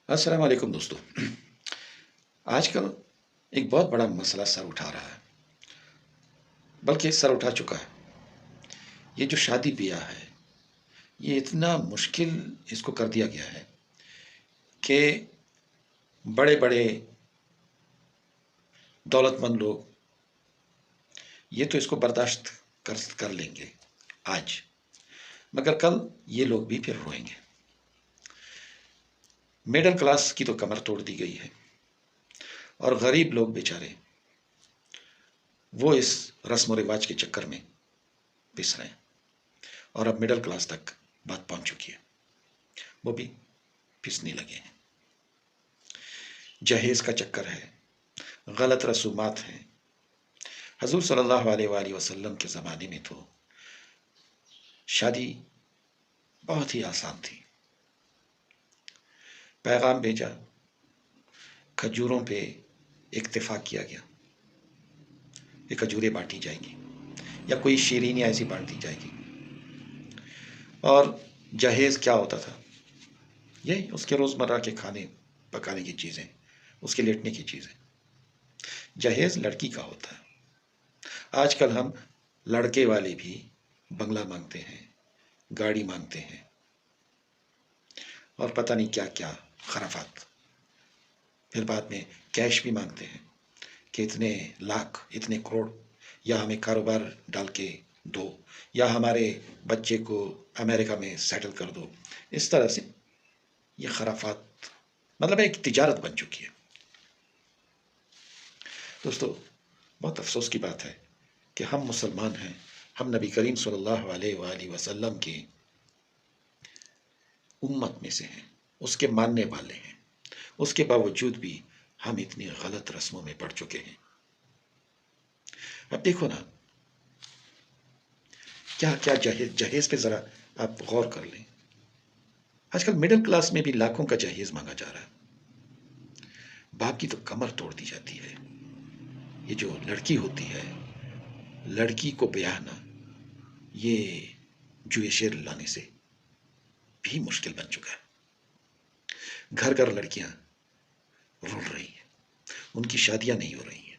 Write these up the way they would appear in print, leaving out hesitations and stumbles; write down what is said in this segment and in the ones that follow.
السلام علیکم دوستو۔ آج کل ایک بہت بڑا مسئلہ سر اٹھا رہا ہے، بلکہ سر اٹھا چکا ہے۔ یہ جو شادی بیاہ ہے، یہ اتنا مشکل اس کو کر دیا گیا ہے کہ بڑے بڑے دولت مند لوگ یہ تو اس کو برداشت کر لیں گے آج، مگر کل یہ لوگ بھی پھر روئیں گے۔ میڈل کلاس کی تو کمر توڑ دی گئی ہے، اور غریب لوگ بیچارے وہ اس رسم و رواج کے چکر میں پس رہے ہیں، اور اب مڈل کلاس تک بات پہنچ چکی ہے، وہ بھی پسنے لگے ہیں۔ جہیز کا چکر ہے، غلط رسومات ہیں۔ حضور صلی اللہ علیہ وآلہ وسلم کے زمانے میں تو شادی بہت ہی آسان تھی۔ پیغام بھیجا، کھجوروں پہ اتفاق کیا گیا کہ کھجوریں بانٹی جائیں گی یا کوئی شیرینی ایسی بانٹی جائے گی، اور جہیز کیا ہوتا تھا؟ یہی اس کے روزمرہ کے کھانے پکانے کی چیزیں، اس کے لیٹنے کی چیزیں۔ جہیز لڑکی کا ہوتا ہے۔ آج کل ہم لڑکے والے بھی بنگلہ مانگتے ہیں، گاڑی مانگتے ہیں، اور پتہ نہیں کیا کیا خرافات۔ پھر بعد میں کیش بھی مانگتے ہیں کہ اتنے لاکھ، اتنے کروڑ، یا ہمیں کاروبار ڈال کے دو، یا ہمارے بچے کو امریکہ میں سیٹل کر دو۔ اس طرح سے یہ خرافات مطلب ایک تجارت بن چکی ہے۔ دوستو، بہت افسوس کی بات ہے کہ ہم مسلمان ہیں، ہم نبی کریم صلی اللہ علیہ وآلہ وسلم کی امت میں سے ہیں، اس کے ماننے والے ہیں، اس کے باوجود بھی ہم اتنی غلط رسموں میں پڑ چکے ہیں۔ اب دیکھو نا، کیا کیا جہیز پہ ذرا آپ غور کر لیں۔ آج کل مڈل کلاس میں بھی لاکھوں کا جہیز مانگا جا رہا ہے۔ باپ کی تو کمر توڑ دی جاتی ہے۔ یہ جو لڑکی ہوتی ہے، لڑکی کو بیاہنا، یہ جوئے شیر لانے سے بھی مشکل بن چکا ہے۔ گھر گھر لڑکیاں رول رہی ہیں، ان کی شادیاں نہیں ہو رہی ہیں،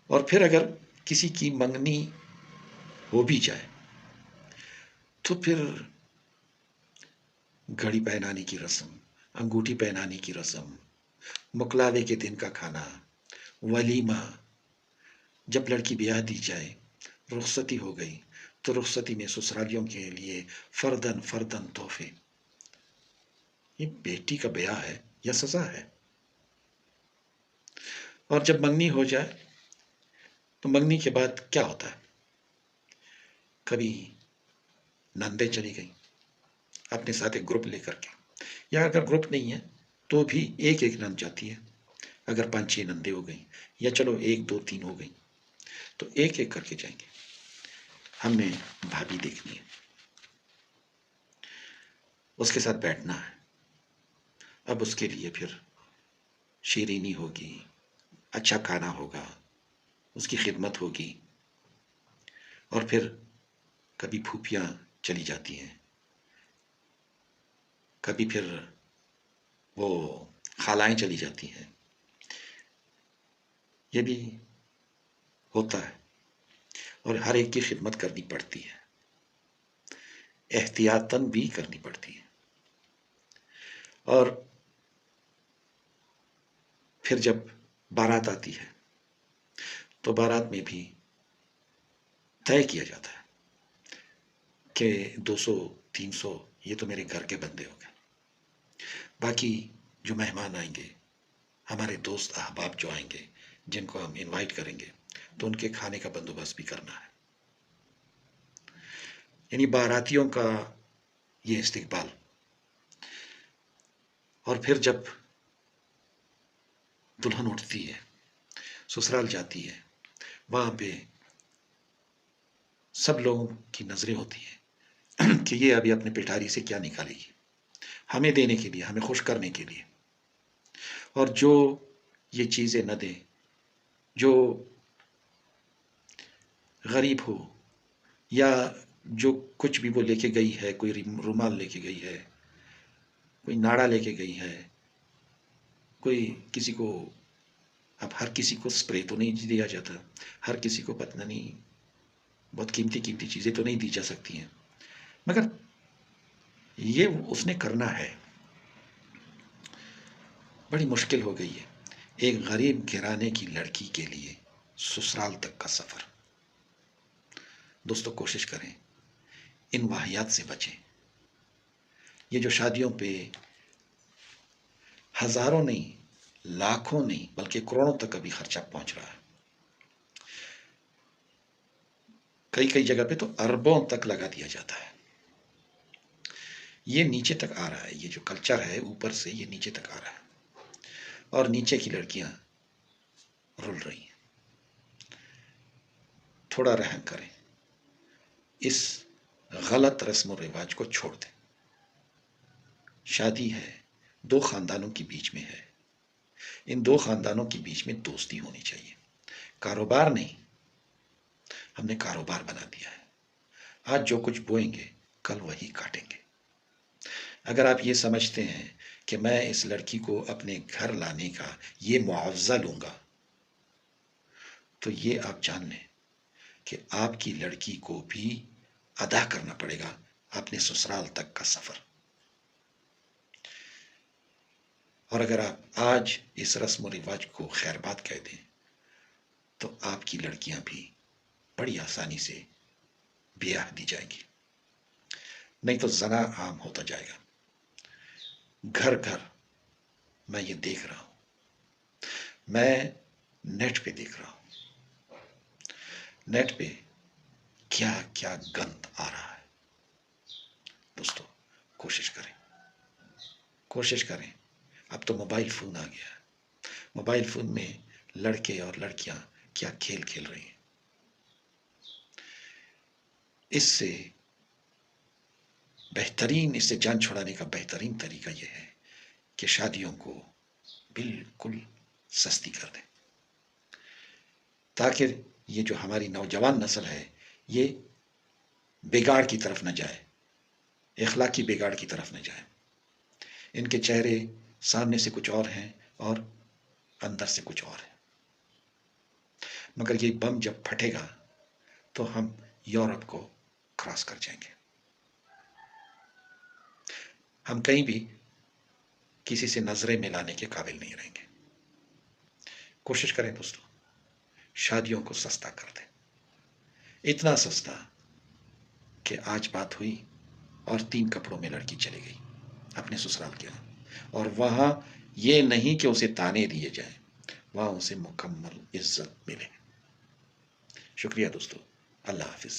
اور پھر اگر کسی کی منگنی ہو بھی جائے تو پھر گھڑی پہنانے کی رسم، انگوٹھی پہنانے کی رسم، مکلاوے کے دن کا کھانا، ولیمہ، جب لڑکی بیاہ دی جائے، رخصتی ہو گئی تو رخصتی میں سسرالیوں کے لیے فردن فردن تحفے۔ یہ بیٹی کا بیاہ ہے یا سزا ہے؟ اور جب منگنی ہو جائے تو منگنی کے بعد کیا ہوتا ہے؟ کبھی نندیں چلی گئی اپنے ساتھ ایک گروپ لے کر کے، یا اگر گروپ نہیں ہے تو بھی ایک ایک نند جاتی ہے۔ اگر 5-6 نندیں ہو گئیں، یا چلو 1 2 3 ہو گئیں، تو ایک ایک کر کے جائیں گے، ہم نے بھابھی دیکھنی ہے، اس کے ساتھ بیٹھنا ہے۔ اب اس کے لیے پھر شیرینی ہوگی، اچھا کھانا ہوگا، اس کی خدمت ہوگی، اور پھر کبھی پھوپھیاں چلی جاتی ہیں، کبھی پھر وہ خالائیں چلی جاتی ہیں۔ یہ بھی ہوتا ہے، اور ہر ایک کی خدمت کرنی پڑتی ہے، احتیاطاً بھی کرنی پڑتی ہے۔ اور پھر جب بارات آتی ہے تو بارات میں بھی طے کیا جاتا ہے کہ 200 300 یہ تو میرے گھر کے بندے ہو گئے، باقی جو مہمان آئیں گے، ہمارے دوست احباب جو آئیں گے، جن کو ہم انوائٹ کریں گے، تو ان کے کھانے کا بندوبست بھی کرنا ہے۔ یعنی باراتیوں کا یہ استقبال۔ اور پھر جب دلہن اٹھتی ہے، سسرال جاتی ہے، وہاں پہ سب لوگوں کی نظریں ہوتی ہیں کہ یہ ابھی اپنے پٹھاری سے کیا نکالے گی، ہمیں دینے کے لیے، ہمیں خوش کرنے کے لیے۔ اور جو یہ چیزیں نہ دے، جو غریب ہو، یا جو کچھ بھی وہ لے کے گئی ہے، کوئی رومال لے کے گئی ہے، کوئی ناڑا لے کے گئی ہے، کوئی کسی کو، اب ہر کسی کو اسپرے تو نہیں دیا جاتا، ہر کسی کو پتہ نہیں، بہت قیمتی قیمتی چیزیں تو نہیں دی جا سکتی ہیں، مگر یہ اس نے کرنا ہے۔ بڑی مشکل ہو گئی ہے ایک غریب گھرانے کی لڑکی کے لیے سسرال تک کا سفر۔ دوستو کوشش کریں ان واہیات سے بچیں۔ یہ جو شادیوں پہ ہزاروں نہیں، لاکھوں نہیں، بلکہ کروڑوں تک ابھی خرچہ پہنچ رہا ہے، کئی جگہ پہ تو اربوں تک لگا دیا جاتا ہے۔ یہ نیچے تک آ رہا ہے، یہ جو کلچر ہے اوپر سے یہ نیچے تک آ رہا ہے، اور نیچے کی لڑکیاں رل رہی ہیں۔ تھوڑا رحم کریں، اس غلط رسم و رواج کو چھوڑ دیں۔ شادی ہے، دو خاندانوں کے بیچ میں ہے، ان دو خاندانوں کے بیچ میں دوستی ہونی چاہیے، کاروبار نہیں۔ ہم نے کاروبار بنا دیا ہے، آج جو کچھ بوئیں گے کل وہی کاٹیں گے۔ اگر آپ یہ سمجھتے ہیں کہ میں اس لڑکی کو اپنے گھر لانے کا یہ معاوضہ لوں گا، تو یہ آپ جان لیں کہ آپ کی لڑکی کو بھی ادا کرنا پڑے گا اپنے سسرال تک کا سفر۔ اور اگر آپ آج اس رسم و رواج کو خیر بات کہہ دیں تو آپ کی لڑکیاں بھی بڑی آسانی سے بیاہ دی جائیں گی، نہیں تو زنا عام ہوتا جائے گا۔ گھر گھر میں یہ دیکھ رہا ہوں، میں نیٹ پہ دیکھ رہا ہوں، نیٹ پہ کیا کیا گند آ رہا ہے۔ دوستو کوشش کریں، کوشش کریں۔ اب تو موبائل فون آ گیا ہے، موبائل فون میں لڑکے اور لڑکیاں کیا کھیل کھیل رہی ہیں۔ اس سے بہترین، اس سے جان چھڑانے کا بہترین طریقہ یہ ہے کہ شادیوں کو بالکل سستی کر دیں، تاکہ یہ جو ہماری نوجوان نسل ہے یہ بگاڑ کی طرف نہ جائے، اخلاقی بگاڑ کی طرف نہ جائے۔ ان کے چہرے سامنے سے کچھ اور ہیں اور اندر سے کچھ اور ہے، مگر یہ بم جب پھٹے گا تو ہم یورپ کو کراس کر جائیں گے، ہم کہیں بھی کسی سے نظریں ملانے کے قابل نہیں رہیں گے۔ کوشش کریں دوستو، شادیوں کو سستا کر دیں، اتنا سستا کہ آج بات ہوئی اور 3 کپڑوں میں لڑکی چلی گئی اپنے سسرال کے یہاں، اور وہاں یہ نہیں کہ اسے تانے دیے جائیں، وہاں اسے مکمل عزت ملے۔ شکریہ دوستو، اللہ حافظ۔